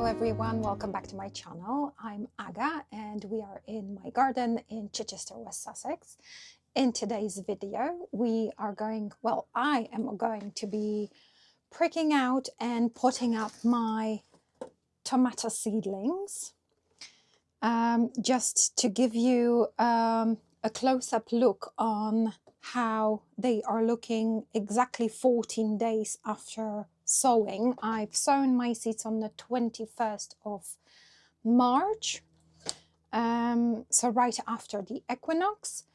everyone, welcome back to my channel. I'm Aga and we are in my garden in Chichester, West Sussex. In today's video I am going to be pricking out and potting up my tomato seedlings. Just to give you a close-up look on how they are looking exactly 14 days after sowing. I've sown my seeds on the 21st of March, so right after the equinox,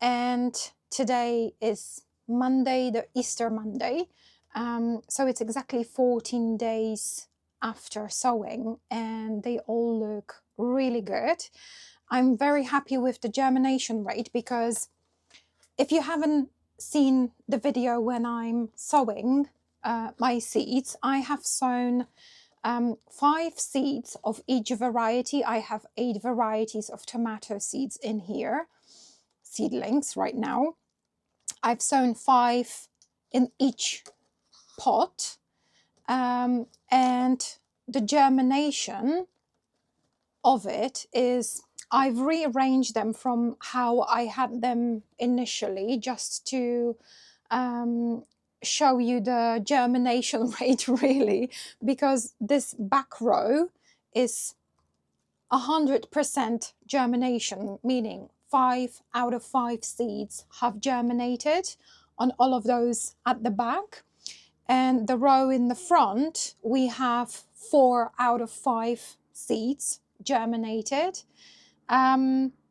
and today is Monday, the Easter Monday, so it's exactly 14 days after sowing, and they all look really good. I'm very happy with the germination rate, because if you haven't seen the video when I'm sowing my seeds, I have sown 5 seeds of each variety. I have 8 varieties of tomato seeds in here, seedlings right now. I've sown 5 in each pot, and the germination of it is, I've rearranged them from how I had them initially, just to show you the germination rate really, because this back row is 100% germination, meaning 5 out of 5 seeds have germinated on all of those at the back. And the row in the front, we have 4 out of 5 seeds germinated,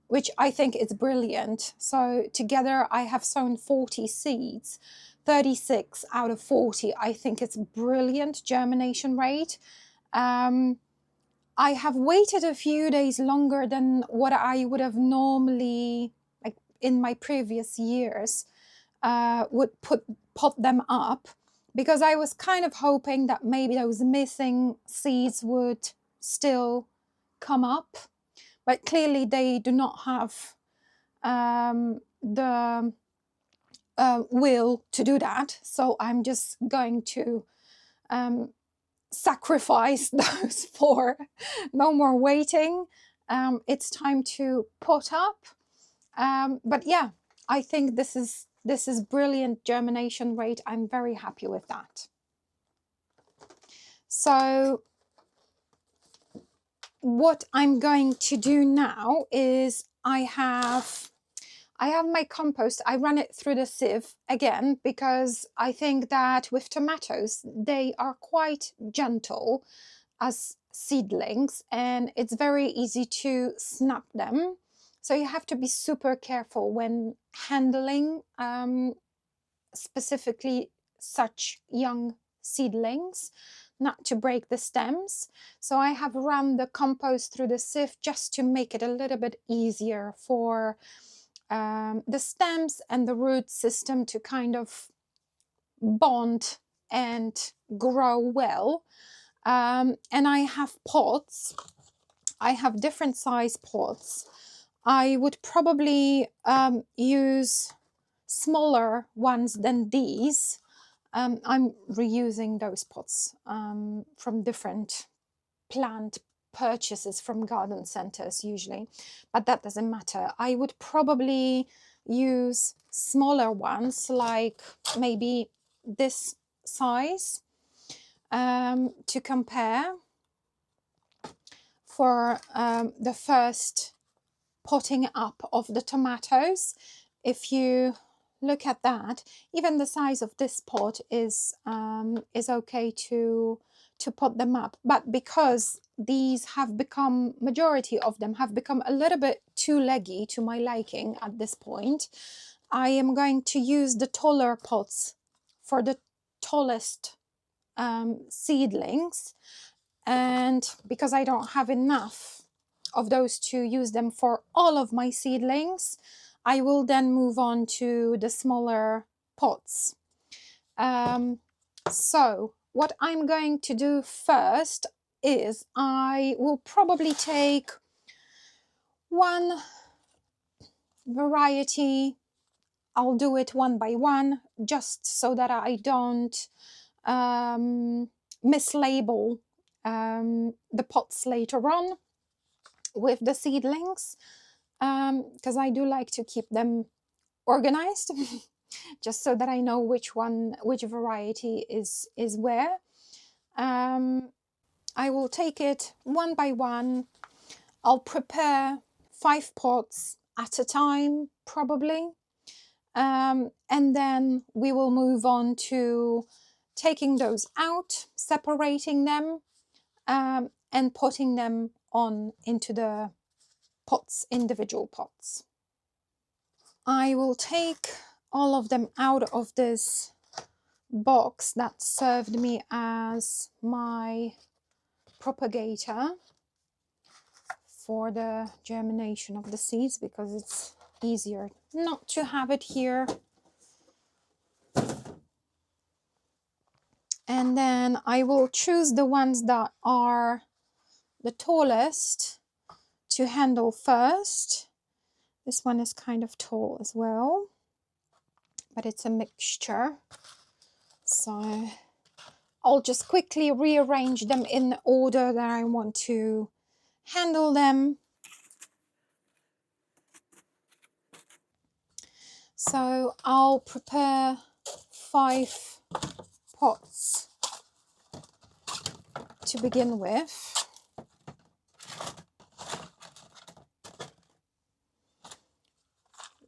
which I think is brilliant. So together I have sown 40 seeds, 36 out of 40. I think it's brilliant germination rate. I have waited a few days longer than what I would have normally, like in my previous years, would pot them up, because I was kind of hoping that maybe those missing seeds would still come up, but clearly they do not have the will to do that. So I'm just going to sacrifice those 4. No more waiting. It's time to pot up. But yeah, I think this is brilliant germination rate. I'm very happy with that. So what I'm going to do now is I have my compost. I run it through the sieve again, because I think that with tomatoes, they are quite gentle as seedlings and it's very easy to snap them. So you have to be super careful when handling specifically such young seedlings, not to break the stems. So I have run the compost through the sieve just to make it a little bit easier for the stems and the root system to kind of bond and grow well. And I have pots. I have different size pots. I would probably use smaller ones than these. I'm reusing those pots from different plant purchases from garden centers usually, but that doesn't matter. I would probably use smaller ones, like maybe this size, to compare for the first potting up of the tomatoes. If you look at that, even the size of this pot is okay to pot them up, but because these have become, majority of them have become a little bit too leggy to my liking at this point, I am going to use the taller pots for the tallest seedlings, and because I don't have enough of those to use them for all of my seedlings, I will then move on to the smaller pots. So what I'm going to do first is I will probably take one variety. I'll do it one by one, just so that I don't mislabel the pots later on with the seedlings, because I do like to keep them organized just so that I know which variety is where. I will take it one by one. I'll prepare 5 pots at a time, probably. And then we will move on to taking those out, separating them, and putting them on into the pots, individual pots. I will take all of them out of this box that served me as my propagator for the germination of the seeds, because it's easier not to have it here. And then I will choose the ones that are the tallest to handle first. This one is kind of tall as well, but it's a mixture. So I'll just quickly rearrange them in the order that I want to handle them. So I'll prepare 5 pots to begin with.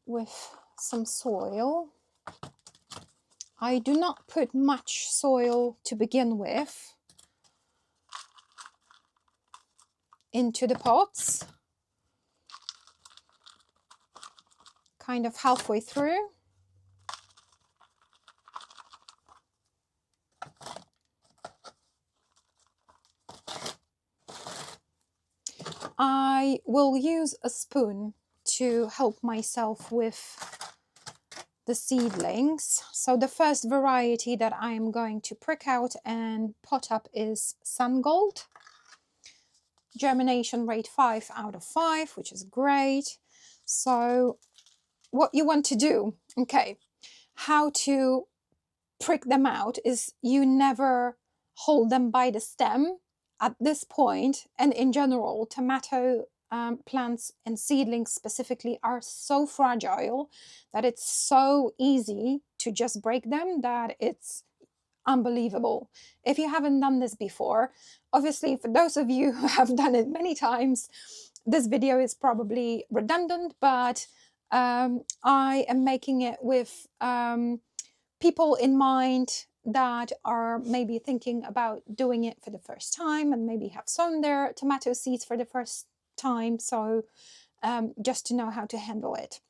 With some soil. I do not put much soil to begin with into the pots, kind of halfway through. I will use a spoon to help myself with the seedlings. So the first variety that I am going to prick out and pot up is Sun Gold. Germination rate 5 out of 5, which is great. So what you want to do, okay, how to prick them out is you never hold them by the stem at this point. And in general, tomato plants and seedlings specifically are so fragile that it's so easy to just break them that it's unbelievable. If you haven't done this before, obviously for those of you who have done it many times, this video is probably redundant, but I am making it with people in mind that are maybe thinking about doing it for the first time and maybe have sown their tomato seeds for the first time. So just to know how to handle it.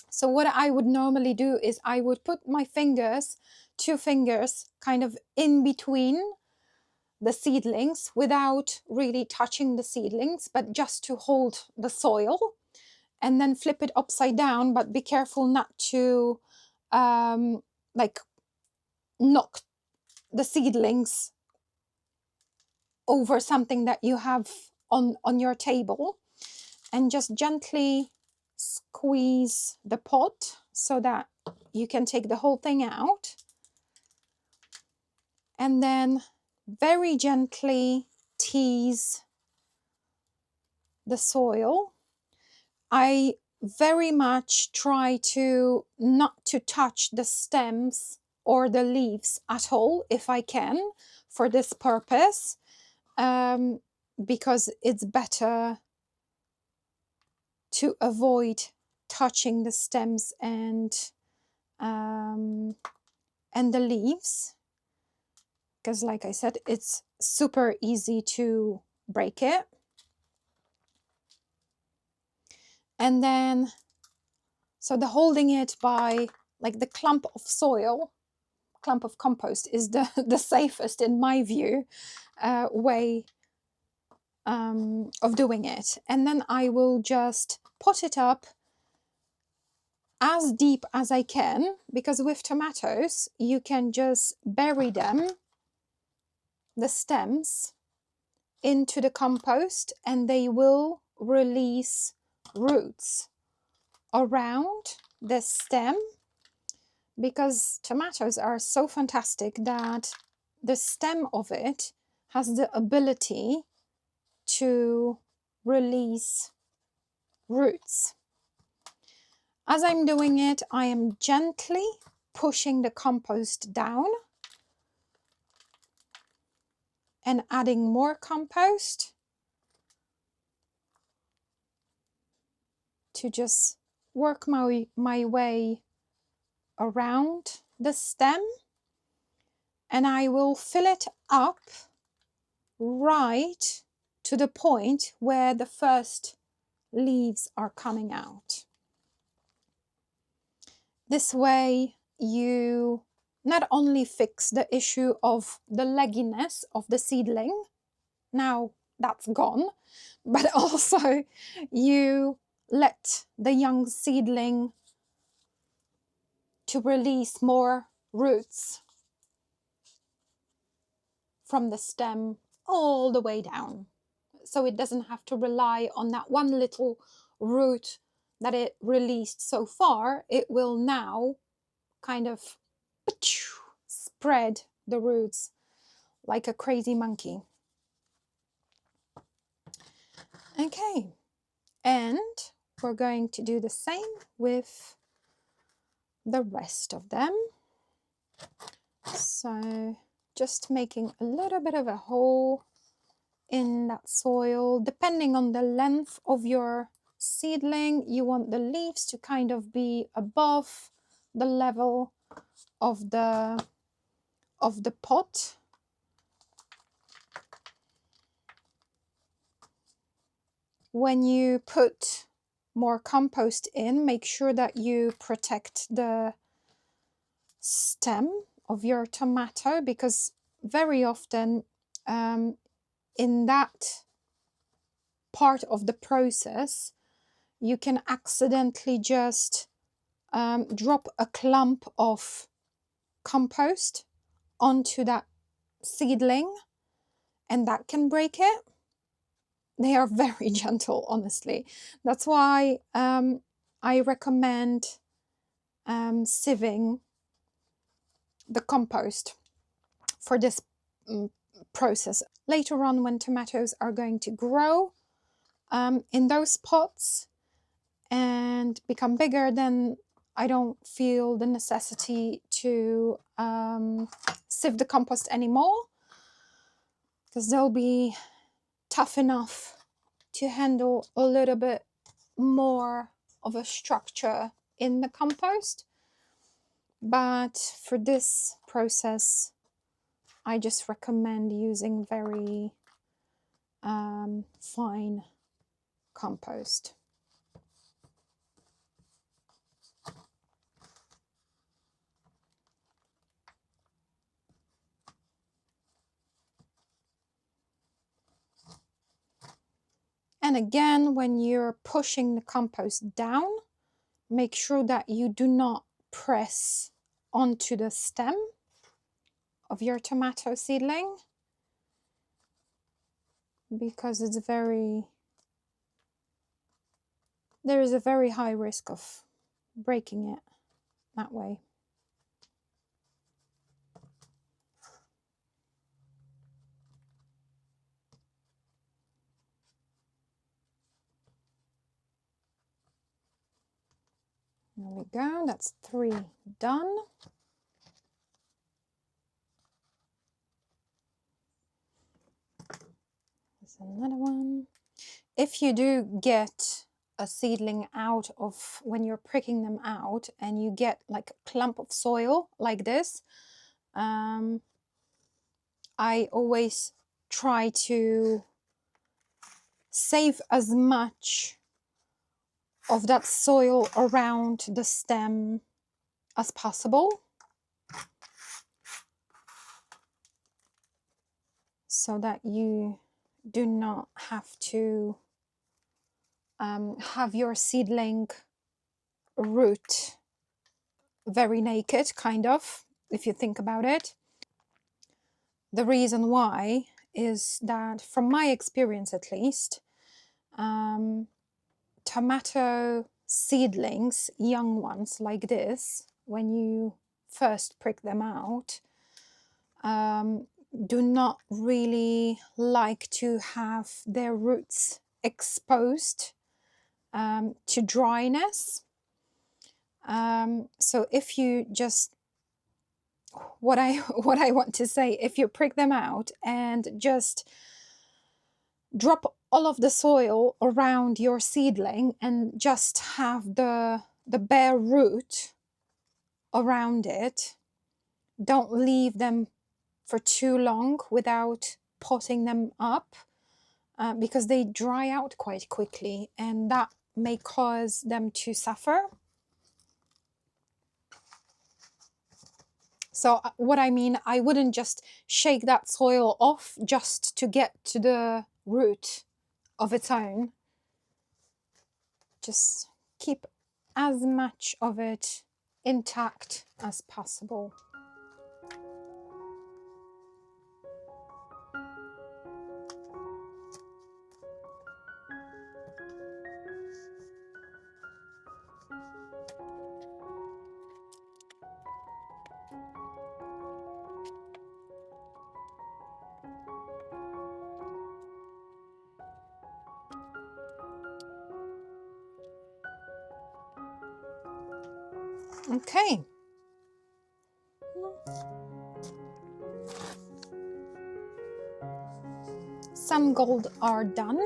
So what I would normally do is I would put my fingers, 2 fingers, kind of in between the seedlings without really touching the seedlings, but just to hold the soil, and then flip it upside down, but be careful not to like knock the seedlings over something that you have on your table, and just gently squeeze the pot so that you can take the whole thing out, and then very gently tease the soil. I very much try to not to touch the stems or the leaves at all if I can for this purpose, because it's better to avoid touching the stems and the leaves, because like I said, it's super easy to break it. And then, so the holding it by like the clump of soil, clump of compost is the safest in my view way of doing it. And then I will just pot it up as deep as I can, because with tomatoes you can just bury them, the stems, into the compost, and they will release roots around the stem, because tomatoes are so fantastic that the stem of it has the ability to release roots. As I'm doing it, I am gently pushing the compost down and adding more compost to just work my way around the stem, and I will fill it up right to the point where the first leaves are coming out. This way you not only fix the issue of the legginess of the seedling, now that's gone, but also you let the young seedling to release more roots from the stem all the way down. So it doesn't have to rely on that one little root that it released so far. It will now kind of spread the roots like a crazy monkey. Okay, and we're going to do the same with the rest of them. So just making a little bit of a hole in that soil. Depending on the length of your seedling, you want the leaves to kind of be above the level of the pot. When you put more compost in, make sure that you protect the stem of your tomato, because very often in that part of the process you can accidentally just drop a clump of compost onto that seedling, and that can break it. They are very gentle, honestly. That's why I recommend sieving the compost for this process. Later on, when tomatoes are going to grow in those pots and become bigger, then I don't feel the necessity to sieve the compost anymore, because they'll be tough enough to handle a little bit more of a structure in the compost. But for this process, I just recommend using very fine compost. And again, when you're pushing the compost down, make sure that you do not press onto the stem of your tomato seedling, because there is a very high risk of breaking it that way. There we go, that's 3 done. There's another one. If you do get a seedling out of, when you're pricking them out and you get like a clump of soil like this, I always try to save as much of that soil around the stem as possible, so that you do not have to have your seedling root very naked, kind of, if you think about it. The reason why is that, from my experience at least, tomato seedlings, young ones like this, when you first prick them out, do not really like to have their roots exposed to dryness. So if you just, what I what I want to say, if you prick them out and just drop all of the soil around your seedling and just have the bare root around it, don't leave them for too long without potting them up, because they dry out quite quickly and that may cause them to suffer. So what I mean, I wouldn't just shake that soil off just to get to the root of its own. Just keep as much of it intact as possible. Okay. Some gold are done.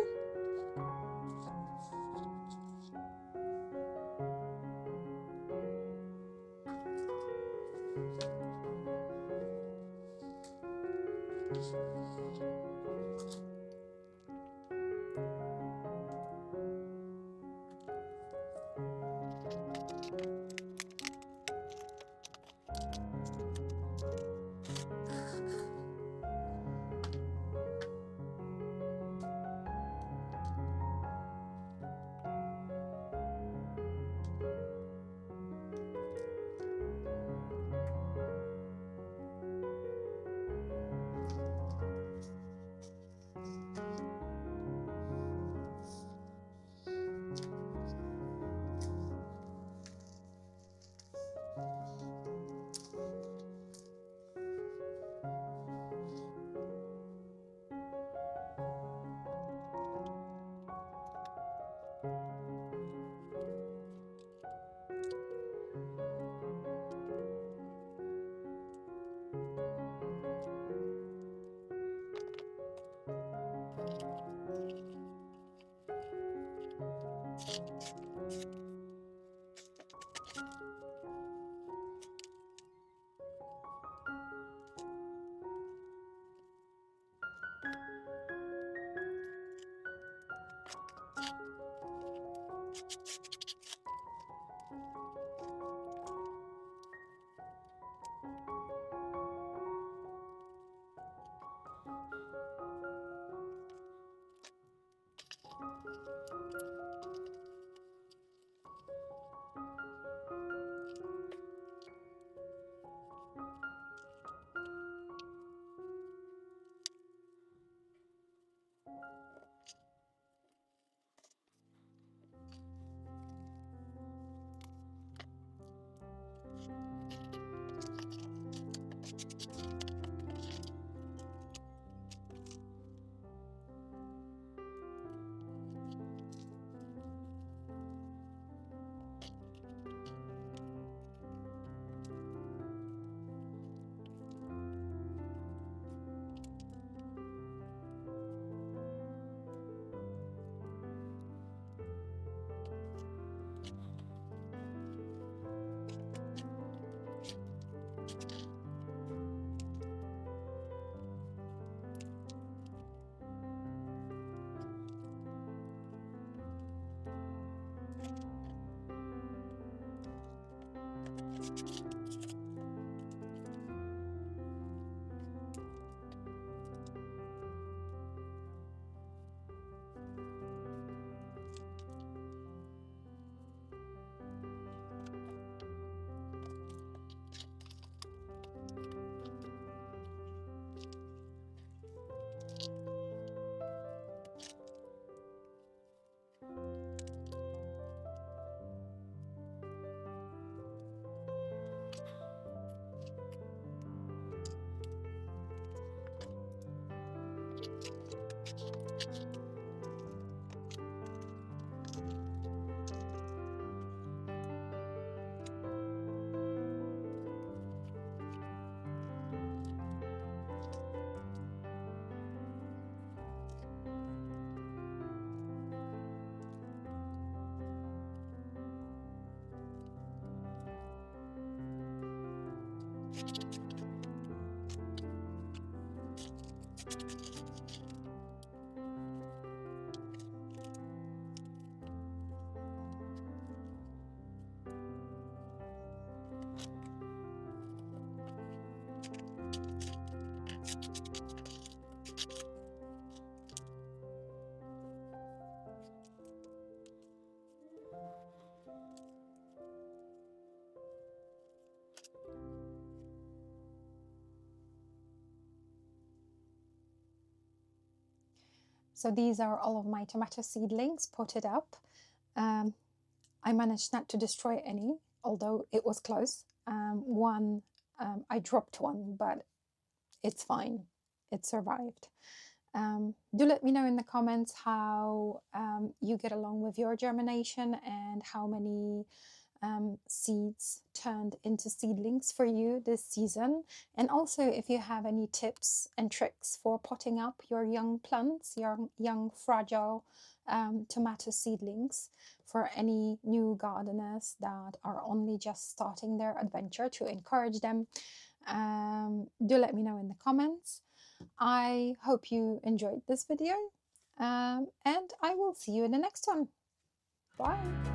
So these are all of my tomato seedlings potted up. I managed not to destroy any, although it was close. One, I dropped one, but it's fine. It survived. Do let me know in the comments how you get along with your germination and how many seeds turned into seedlings for you this season. And also if you have any tips and tricks for potting up your young plants, your young fragile tomato seedlings, for any new gardeners that are only just starting their adventure, to encourage them. Do let me know in the comments. I hope you enjoyed this video, and I will see you in the next one. Bye.